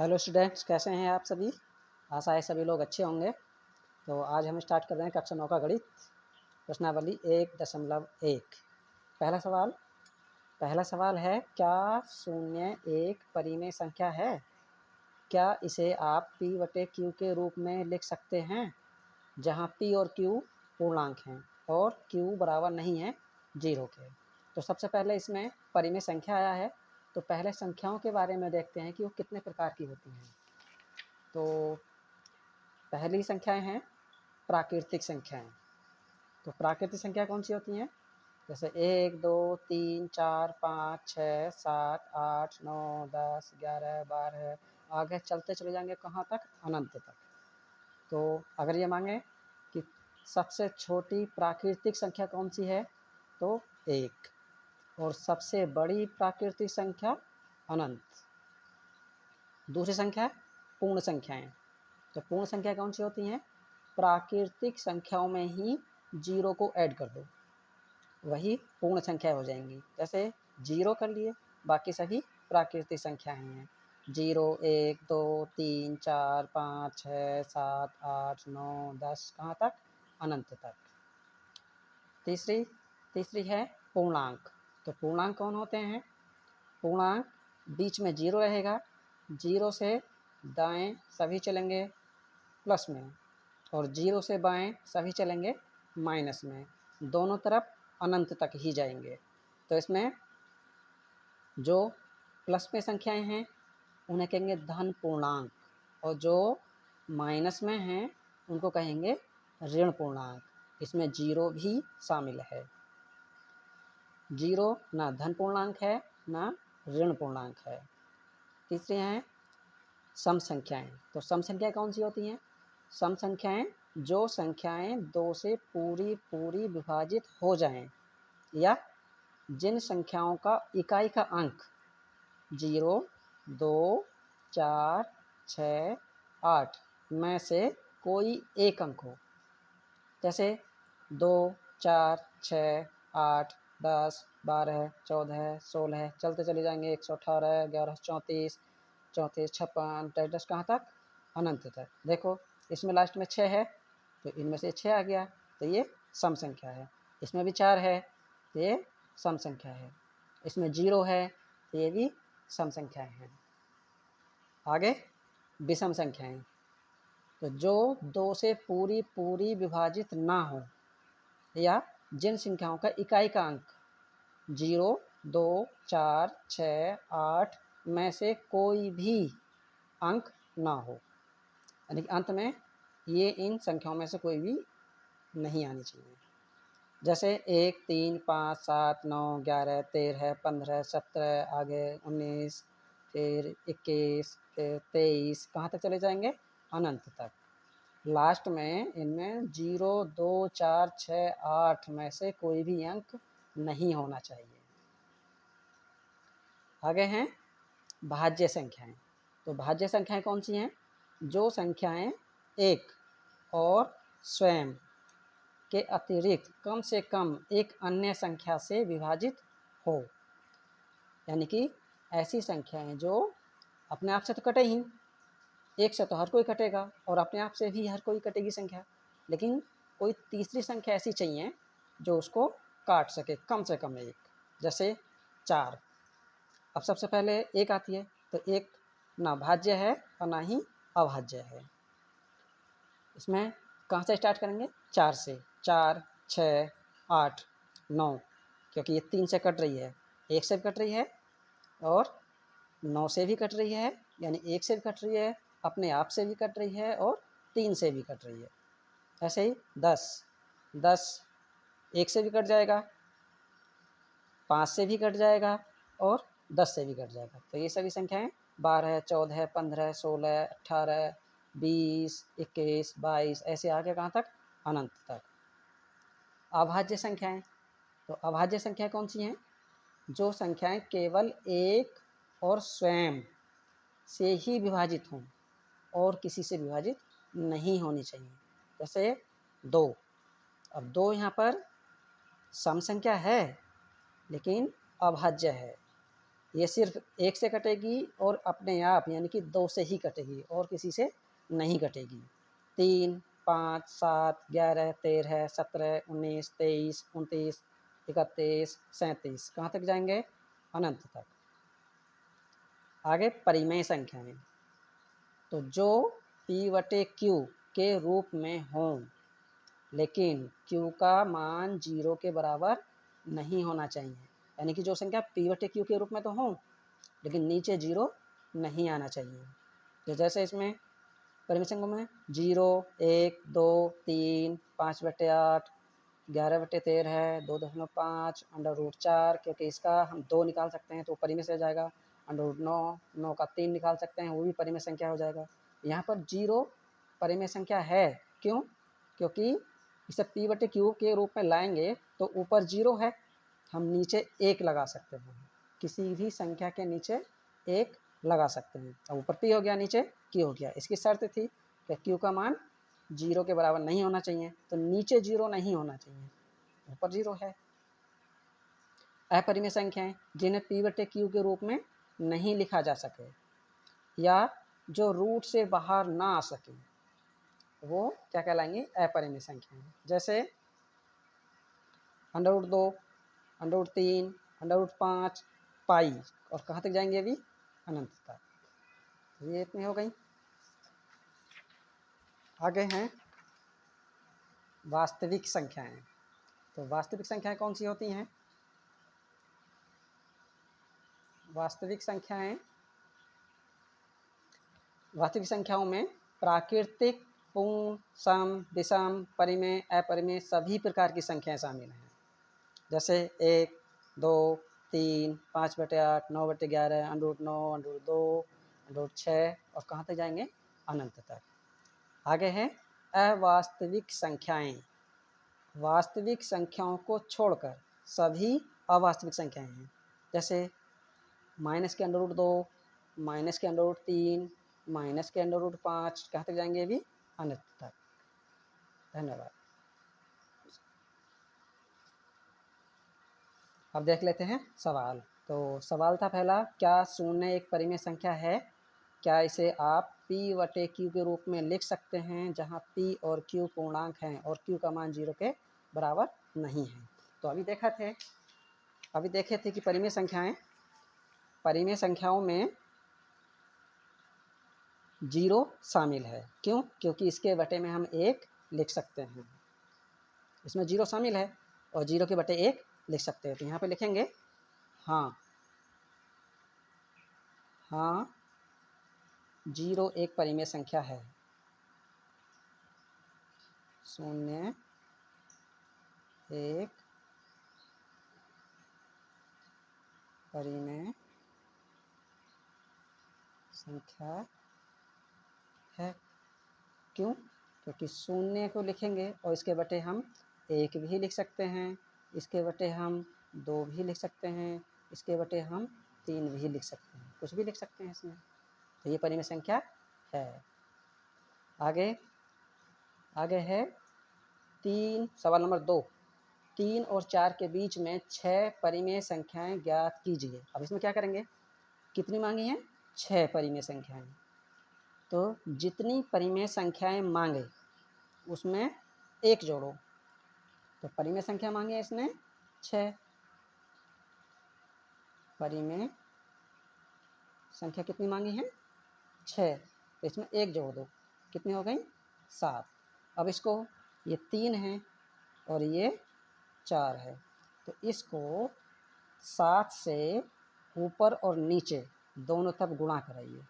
Hello students, कैसे हैं आप सभी। आशा है सभी लोग अच्छे होंगे। तो आज हम स्टार्ट कर रहे हैं कक्षा 9 का गणित प्रश्नावली 1.1। पहला सवाल है, क्या शून्य एक परिमेय संख्या है? क्या इसे आप p/q के रूप में लिख सकते हैं, जहां p और q पूर्णांक हैं और q बराबर नहीं है 0 के। तो सबसे पहले इसमें परिमेय संख्या आया है, तो पहले संख्याओं के बारे में देखते हैं कि वो कितने प्रकार की होती हैं। तो पहली संख्याएं हैं प्राकृतिक संख्याएं। तो प्राकृतिक संख्या कौन सी होती हैं? जैसे 1 2 3 4 5 6 7 8 9 10 11 12, आगे चलते चले जाएंगे कहाँ तक? अनंत तक। तो अगर ये मांगे कि सबसे छोटी प्राकृतिक संख्या कौन सी है, तो 1, और सबसे बड़ी प्राकृतिक संख्या अनंत। दूसरी संख्या पूर्ण संख्याएं। तो पूर्ण संख्या कौन सी होती हैं? प्राकृतिक संख्याओं में ही 0 को ऐड कर दो, वही पूर्ण संख्या हो जाएंगी। जैसे 0 कर लिए, बाकी सभी प्राकृतिक संख्याएं हैं। 0 1 2 3 4 5 6 7 8 9 10, कहाँ तक? अनंत तक। तीसरी है पूर्णांक। तो पूर्णांक कौन होते हैं? पूर्णांक बीच में 0 रहेगा, 0 से दाएं सभी चलेंगे प्लस में, और 0 से बाएं सभी चलेंगे माइनस में, दोनों तरफ अनंत तक ही जाएंगे। तो इसमें जो प्लस में संख्याएं हैं उन्हें कहेंगे धन पूर्णांक, और जो माइनस में हैं उनको कहेंगे ऋण पूर्णांक। इसमें 0 भी शामिल है। 0 ना धन पूर्णांक है ना ऋण पूर्णांक है। तीसरी हैं सम संख्याएं। तो सम संख्याएं कौन सी होती हैं? सम संख्याएं जो संख्याएं 2 से पूरी विभाजित हो जाएं, या जिन संख्याओं का इकाई का अंक 0 2 4 6 8 में से कोई एक अंक हो। जैसे 2 4 6 8 10 12 14 16, चलते चले जाएंगे 118 11 34 34 56 10 कहाँ तक? अनंत तक। देखो इसमें लास्ट में 6 है, तो इनमें से 6 आ गया, तो ये सम संख्या है। इसमें भी 4 है, तो ये सम संख्या है। इसमें 0 है, तो ये भी सम संख्याएं हैं। आगे विषम संख्याएं। तो जो 2 से पूरी विभाजित ना हो, या जिन संख्याओं का इकाई का अंक 0 2 4 6 8 में से कोई भी अंक ना हो, यानी कि अंत में ये इन संख्याओं में से कोई भी नहीं आनी चाहिए। जैसे 1 3 5 7 9 11 13 15 17, आगे 19, फिर 21, फिर 23, कहाँ तक चले जाएंगे? अनंत तक। लास्ट में इनमें 0 2 4 6 8 में से कोई भी अंक नहीं होना चाहिए। आगे हैं भाज्य संख्याएं। तो भाज्य संख्याएं कौन सी हैं? जो संख्याएं एक और स्वयं के अतिरिक्त कम से कम एक अन्य संख्या से विभाजित हो, यानी कि ऐसी संख्याएं जो अपने आप से तो कटे ही, एक से तो हर कोई कटेगा और अपने आप से भी हर कोई कटेगी संख्या, लेकिन कोई तीसरी संख्या ऐसी चाहिए जो उसको काट सके, कम से कम एक। जैसे 4। अब सबसे पहले एक आती है, तो एक ना भाज्य है और ना ही अभाज्य है। इसमें कहाँ से स्टार्ट करेंगे? 4 से। 4 6 8 9, क्योंकि ये 3 से कट रही है, 1 से भी कट रही है और 9 से भी कट रही है, यानी 1 से भी कट रही है, अपने आप से भी कट रही है और 3 से भी कट रही है। ऐसे ही 10 1 से भी कट जाएगा, 5 से भी कट जाएगा और 10 से भी कट जाएगा। तो ये सभी संख्याएं 12 14 15 16 18 20 21 22, ऐसे आगे कहाँ तक? अनंत तक। अभाज्य संख्याएं। तो अभाज्य संख्या कौन सी हैं? जो संख्याएं केवल एक और स्वयं से ही विभाजित हों और किसी से विभाजित नहीं होनी चाहिए। जैसे 2। अब 2 यहाँ पर सम संख्या है लेकिन अभाज्य है, ये सिर्फ एक से कटेगी और अपने आप यानी कि 2 से ही कटेगी और किसी से नहीं कटेगी। 3, 5, 7, 11, 13, 17, 19, 23, 29, 31, 37 कहाँ तक जाएंगे? अनंत तक। आगे परिमेय संख्याएं, तो जो P/Q के रूप में हों लेकिन Q का मान 0 के बराबर नहीं होना चाहिए, यानी कि जो संख्या P/Q के रूप में तो हों लेकिन नीचे 0 नहीं आना चाहिए। तो जैसे इसमें परिमेय संख्याओं में 0, 1, 2, 3, 5/8, 11/13, 2.5, √4, क्योंकि इसका हम 2 निकाल सकते हैं तो परिमेय से हो जाएगा। √9, 9 का 3 निकाल सकते हैं, वो भी परिमेय संख्या हो जाएगा। यहाँ पर 0 परिमेय संख्या है, क्यों? क्योंकि इसे P/Q के रूप में लाएंगे तो ऊपर 0 है, हम नीचे 1 लगा सकते हैं, किसी भी संख्या के नीचे 1 लगा सकते हैं। अब ऊपर P हो गया, नीचे Q हो गया। इसकी शर्त थी कि Q का मान 0 के बराबर नहीं होना चाहिए, तो नीचे 0 नहीं होना चाहिए, ऊपर 0 है। अपरिमेय संख्याएं जिन्हें P/Q के रूप में नहीं लिखा जा सके या जो रूट से बाहर ना आ सके, वो क्या कहलाएंगी? अपरिमेय संख्याएं। जैसे √2, √3, √5, पाई, और कहाँ तक जाएंगे अभी? अनंत तक। ये इतनी हो गई। आगे हैं वास्तविक संख्याएं। तो वास्तविक संख्याएं कौन सी होती हैं? वास्तविक संख्याओं में प्राकृतिक, पूर्ण, सम, विषम, परिमेय, अपरिमेय सभी प्रकार की संख्याएं शामिल हैं। जैसे 1, 2, 3, 5/8, 9/11, √9, √2, √6 और कहाँ तक जाएंगे? अनंत तक। आगे है अवास्तविक संख्याएं। वास्तविक संख्याओं को छोड़कर सभी अवास्तविक संख्याएं हैं। जैसे माइनस के √2, माइनस के √3, माइनस के √5 कहाँ तक जाएंगे? अभी अनंत तक। धन्यवाद। अब देख लेते हैं सवाल। तो सवाल था पहला, क्या 0 एक परिमेय संख्या है? क्या इसे आप P/Q के रूप में लिख सकते हैं जहां P और Q पूर्णांक हैं और Q का मान 0 के बराबर नहीं है? तो अभी देखे थे कि परिमेय संख्याओं में 0 शामिल है। क्यों? क्योंकि इसके बटे में हम 1 लिख सकते हैं। इसमें 0 शामिल है और 0 के बटे 1 लिख सकते हैं। तो यहाँ पे लिखेंगे हाँ 0 एक परिमेय संख्या है। 0 एक परिमेय संख्या है। क्यों? क्योंकि 0 को लिखेंगे और इसके बटे हम 1 भी लिख सकते हैं, इसके बटे हम 2 भी लिख सकते हैं, इसके बटे हम 3 भी लिख सकते हैं, कुछ भी लिख सकते हैं इसमें। तो ये परिमेय संख्या है। आगे है सवाल नंबर 2। 3 और 4 के बीच में 6 परिमेय संख्याएं ज्ञात कीजिए। अब इसमें क्या करेंगे? कितनी मांगी हैं? 6 परिमेय संख्याएं। तो जितनी परिमेय संख्याएं मांगे उसमें 1 जोड़ो। तो परिमेय संख्या मांगी है इसने 6, परिमेय संख्या कितनी मांगी है? 6, तो इसमें 1 जोड़ दो, कितनी हो गई? 7। अब इसको, ये 3 है और ये 4 है, तो इसको 7 से ऊपर और नीचे दोनों तरफ गुणा कराइए।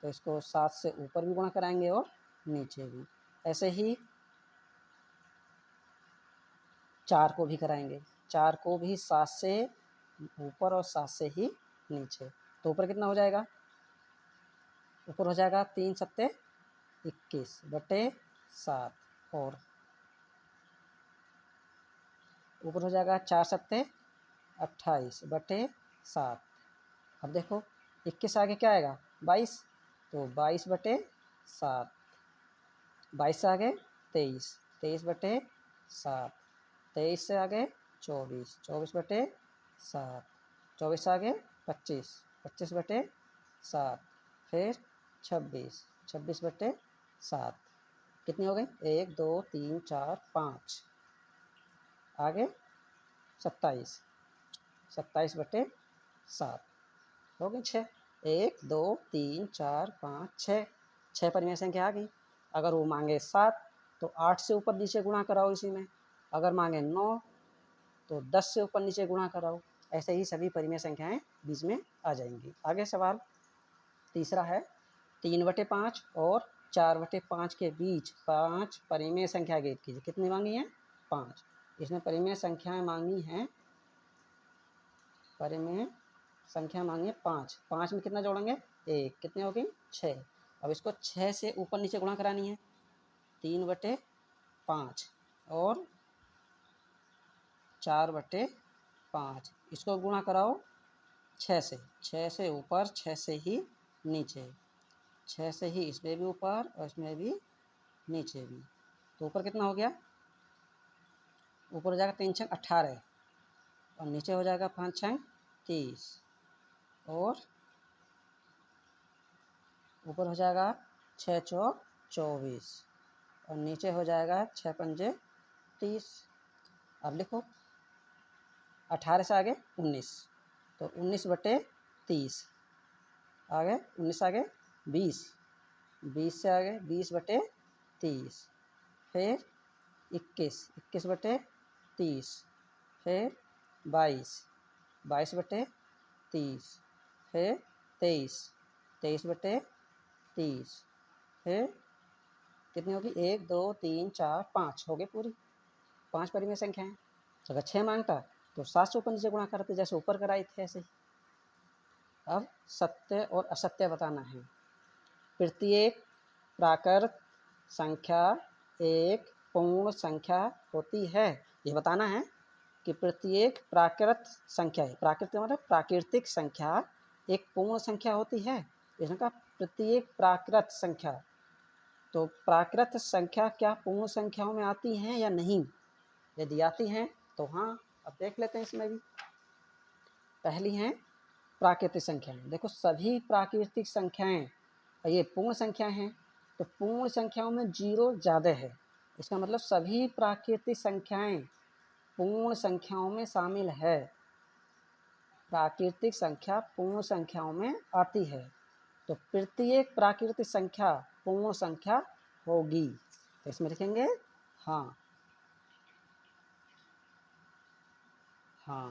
तो इसको 7 से ऊपर भी गुणा कराएंगे और नीचे भी। ऐसे ही 4 को भी कराएंगे। 4 को भी 7 से ऊपर और 7 से ही नीचे। तो ऊपर कितना हो जाएगा? ऊपर हो जाएगा 3 सत्ते 21 बटे 7 और ऊपर हो जाएगा 4 सत्ते 28 बटे 7। अब देखो 21 आगे क्या आएगा? 22, तो 22 बटे 7, 22 से आगे 23, 23 बटे 7, 23 से आगे 24, 24 बटे 7, 24 से आगे 25, 25/7, फिर 26, 26/7 कितनी हो गई? 1 2 3 4 5, आगे 27, 27/7 हो गई 6। 1 2 3 4 5 6, 6 परिमेय संख्या आ गई। अगर वो मांगे 7 तो 8 से ऊपर नीचे गुणा कराओ इसी में, अगर मांगे 9 तो 10 से ऊपर नीचे गुणा कराओ। ऐसे ही सभी परिमेय संख्याएं बीच में आ जाएंगी। आगे सवाल तीसरा है 3/5 और 4/5 के बीच 5 परिमेय संख्या ज्ञात कीजिए। कितनी मांगी है? 5। इसमें परिमेय संख्याएं मांगी हैं, परिमेय संख्या मांगी है 5। 5 में कितना जोड़ेंगे? 1, कितनी हो गई? 6। अब इसको 6 से ऊपर नीचे गुणा करानी है। 3/5 और 4/5, इसको गुणा कराओ 6 से, 6 से ऊपर 6 से ही नीचे, 6 से ही इसमें भी ऊपर और इसमें भी नीचे भी। तो ऊपर कितना हो गया? ऊपर हो जाएगा 3 छंग 18 और नीचे हो जाएगा 5 छंग 30 और ऊपर हो जाएगा 6 चौक 24 और नीचे हो जाएगा 6 पंजे 30। अब लिखो 18 से आगे 19, तो 19/30, आगे 19 आगे 20, 20 से आगे 20/30, फिर 21, 21/30, फिर 22, 22/30, फिर 23, 23/30, फिर कितनी होगी? 1 2 3 4 5 हो गई पूरी 5 परिमेय संख्याएं। अगर 6 मांगता तो 7 से ऊपर नीचे गुणा करते, जैसे ऊपर कराई थे ऐसे ही। अब सत्य और असत्य बताना है। प्रत्येक प्राकृत संख्या एक पूर्ण संख्या होती है, ये बताना है कि प्रत्येक प्राकृत संख्या, प्राकृत मतलब प्राकृतिक संख्या एक पूर्ण संख्या होती है। इसने कहा प्रत्येक प्राकृत संख्या, तो प्राकृत संख्या क्या पूर्ण संख्याओं में आती हैं या नहीं? यदि आती हैं तो हाँ। अब देख लेते हैं इसमें भी। पहली हैं प्राकृतिक संख्याएं। देखो सभी प्राकृतिक संख्याएं ये पूर्ण संख्याएं हैं, तो पूर्ण संख्याओं में 0 ज़्यादा है। इसका मतलब सभी प्राकृतिक संख्याएं पूर्ण संख्याओं में शामिल है। प्राकृतिक संख्या पूर्ण संख्याओं में आती है, तो प्रत्येक प्राकृतिक संख्या पूर्ण संख्या होगी। तो इसमें लिखेंगे हाँ। हाँ,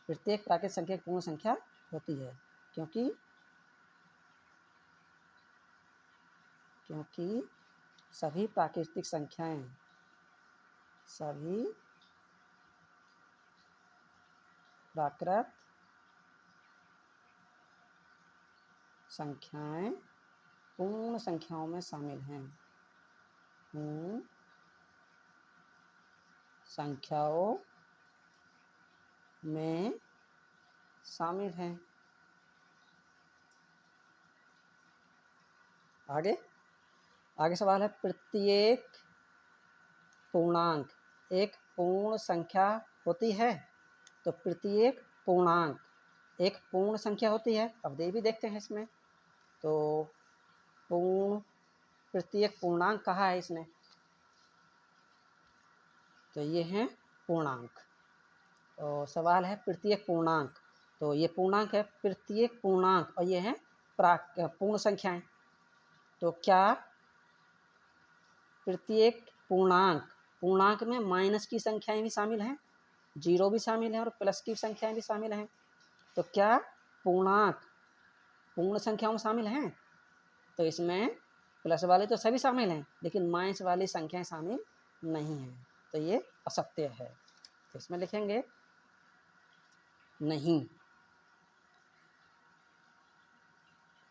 प्रत्येक प्राकृतिक संख्या पूर्ण संख्या होती है, क्योंकि सभी प्राकृतिक संख्याएं, सभी प्राकृत संख्याएं पूर्ण संख्याओं में शामिल हैं। पूर्ण संख्याओं में शामिल हैं। आगे सवाल है प्रत्येक पूर्णांक एक पूर्ण संख्या होती है। तो प्रत्येक पूर्णांक एक पूर्ण संख्या होती है। अब ये भी देखते हैं इसमें। तो प्रत्येक पूर्णांक कहा है इसने, तो ये है पूर्णांक। और सवाल है प्रत्येक पूर्णांक, तो ये पूर्णांक है प्रत्येक पूर्णांक और ये है पूर्ण संख्याएं। तो क्या प्रत्येक पूर्णांक में माइनस की संख्याएं भी शामिल हैं, 0 भी शामिल है और प्लस की संख्याएं भी शामिल हैं? तो क्या पूर्णांक पूर्ण संख्याओं में शामिल हैं? तो इसमें प्लस वाले तो सभी शामिल हैं, लेकिन माइनस वाली संख्याएं शामिल नहीं हैं, तो ये असत्य है। तो इसमें लिखेंगे नहीं,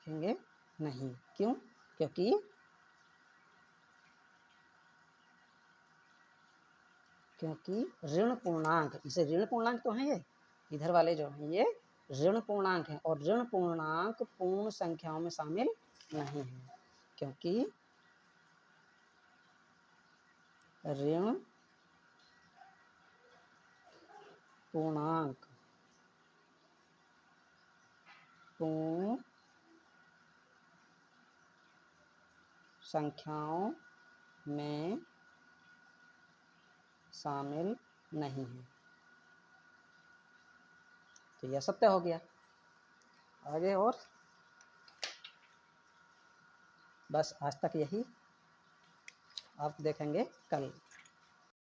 लिखेंगे नहीं। क्यों? क्योंकि ऋण पूर्णांक, इसे ऋण पूर्णांक तो हैं, ये इधर वाले जो हैं ये ऋण पूर्णांक हैं, और ऋण पूर्णांक पूर्ण संख्याओं में शामिल नहीं है, क्योंकि ऋण पूर्णांक पूर्ण संख्याओं में शामिल नहीं है। तो यह सत्य हो गया। आगे और बस आज तक यही, आप देखेंगे कल।